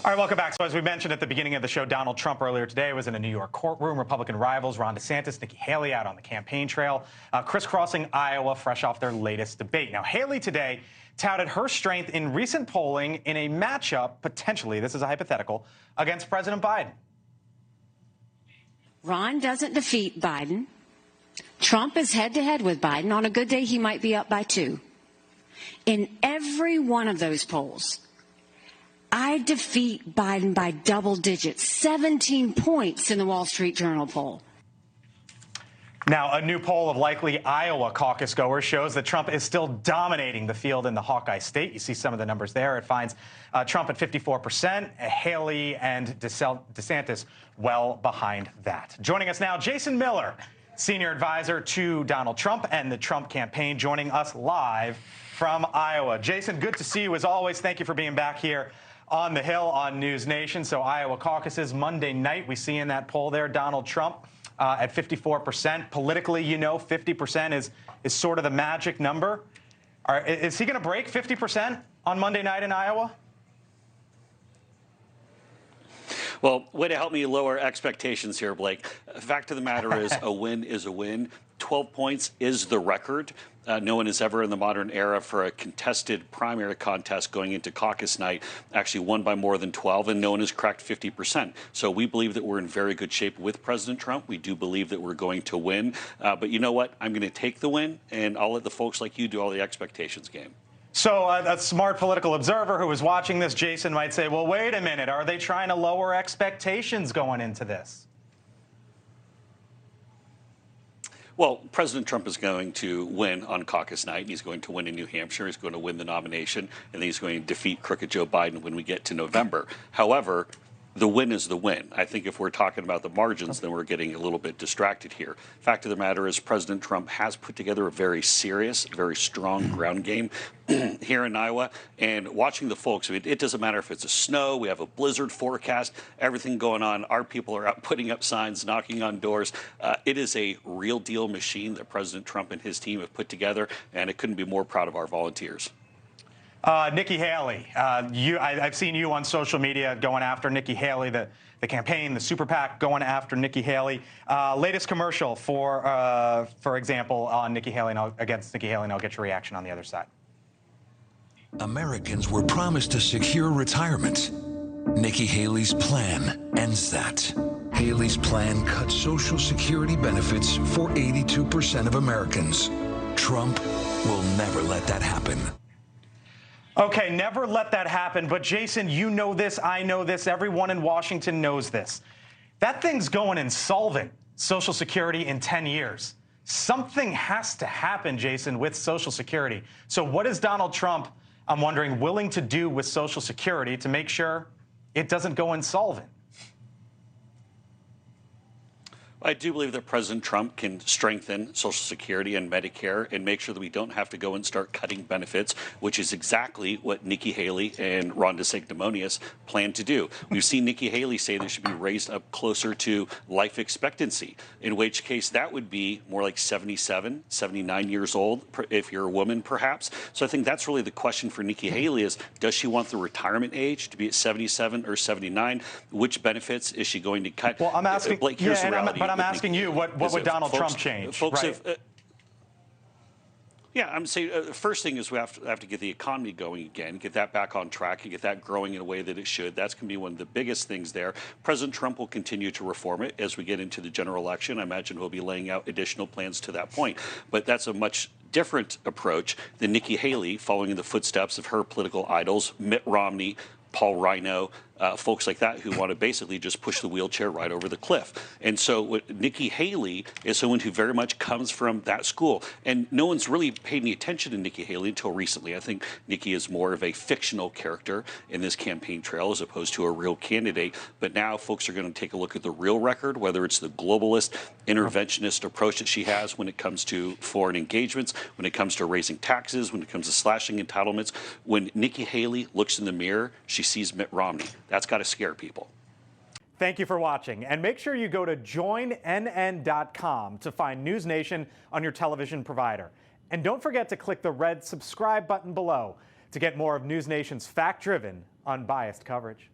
All right, welcome back. So as we mentioned at the beginning of the show, Donald Trump earlier today was in a New York courtroom. Republican rivals Ron DeSantis, Nikki Haley out on the campaign trail, crisscrossing Iowa fresh off their latest debate. Now, Haley today touted her strength in recent polling in a matchup, potentially, this is a hypothetical, against President Biden. Ron doesn't defeat Biden. Trump is head-to-head with Biden. On a good day, he might be up by 2. In every one of those polls, I defeat Biden by double digits, 17 points in the Wall Street Journal poll. Now, a new poll of likely Iowa caucus goers shows that Trump is still dominating the field in the Hawkeye State. You see some of the numbers there. It finds Trump at 54%, Haley and DeSantis well behind that. Joining us now, Jason Miller, senior advisor to Donald Trump and the Trump campaign, joining us live from Iowa. Jason, good to see you as always. Thank you for being back here on the Hill on NewsNation. So Iowa caucuses Monday night. We see in that poll there Donald Trump at 54%. Politically, you know, 50% is sort of the magic number. Is he going to break 50% on Monday night in Iowa? Well, way to help me lower expectations here, Blake. Fact of the matter is a win is a win. 12 points is the record. No one has ever in the modern era for a contested primary contest going into caucus night actually won by more than 12, and no one has cracked 50%. So we believe that we're in very good shape with President Trump. We do believe that we're going to win. But you know what? I'm going to take the win, and I'll let the folks like you do all the expectations game. So a smart political observer who was watching this, Jason, might say, well, wait a minute. Are they trying to lower expectations going into this? Well, President Trump is going to win on caucus night. He's going to win in New Hampshire. He's going to win the nomination, and then he's going to defeat crooked Joe Biden when we get to November. However, the win is the win. I think if we're talking about the margins, then we're getting a little bit distracted here. Fact of the matter is President Trump has put together a very serious, very strong ground game here in Iowa. And watching the folks, I mean, it doesn't matter if it's a snow, we have a blizzard forecast, everything going on. Our people are out putting up signs, knocking on doors. It is a real deal machine that President Trump and his team have put together, and it couldn't be more proud of our volunteers. Nikki Haley, I've seen you on social media going after Nikki Haley, the campaign, the super PAC going after Nikki Haley. Latest commercial, for example, on Nikki Haley, against Nikki Haley, and I'll get your reaction on the other side. Americans were promised a secure retirement. Nikki Haley's plan ends that. Haley's plan cuts Social Security benefits for 82% of Americans. Trump will never let that happen. Okay, never let that happen. But, Jason, you know this, I know this, everyone in Washington knows this. That thing's going insolvent, Social Security, in 10 years. Something has to happen, Jason, with Social Security. So what is Donald Trump, I'm wondering, willing to do with Social Security to make sure it doesn't go insolvent? I do believe that President Trump can strengthen Social Security and Medicare and make sure that we don't have to go and start cutting benefits, which is exactly what Nikki Haley and Ron DeSantis plan to do. We've seen Nikki Haley say they should be raised up closer to life expectancy, in which case that would be more like 77, 79 years old, if you're a woman, perhaps. So I think that's really the question for Nikki Haley is, does she want the retirement age to be at 77 or 79? Which benefits is she going to cut? Well, I'm asking, Blake, here's the reality. I'm asking you, what would Donald Trump change? Folks right. Yeah, I'm saying the first thing is we have to get the economy going again, get that back on track, and get that growing in a way that it should. That's going to be one of the biggest things there. President Trump will continue to reform it as we get into the general election. I imagine he'll be laying out additional plans to that point. But that's a much different approach than Nikki Haley, following in the footsteps of her political idols, Mitt Romney, Paul Rhino, folks like that who want to basically just push the wheelchair right over the cliff. And so Nikki Haley is someone who very much comes from that school. And no one's really paid any attention to Nikki Haley until recently. I think Nikki is more of a fictional character in this campaign trail as opposed to a real candidate. But now folks are going to take a look at the real record, whether it's the globalist, interventionist approach that she has when it comes to foreign engagements, when it comes to raising taxes, when it comes to slashing entitlements. When Nikki Haley looks in the mirror, she sees Mitt Romney. That's got to scare people. Thank you for watching. And make sure you go to joinnn.com to find NewsNation on your television provider. And don't forget to click the red subscribe button below to get more of NewsNation's fact-driven, unbiased coverage.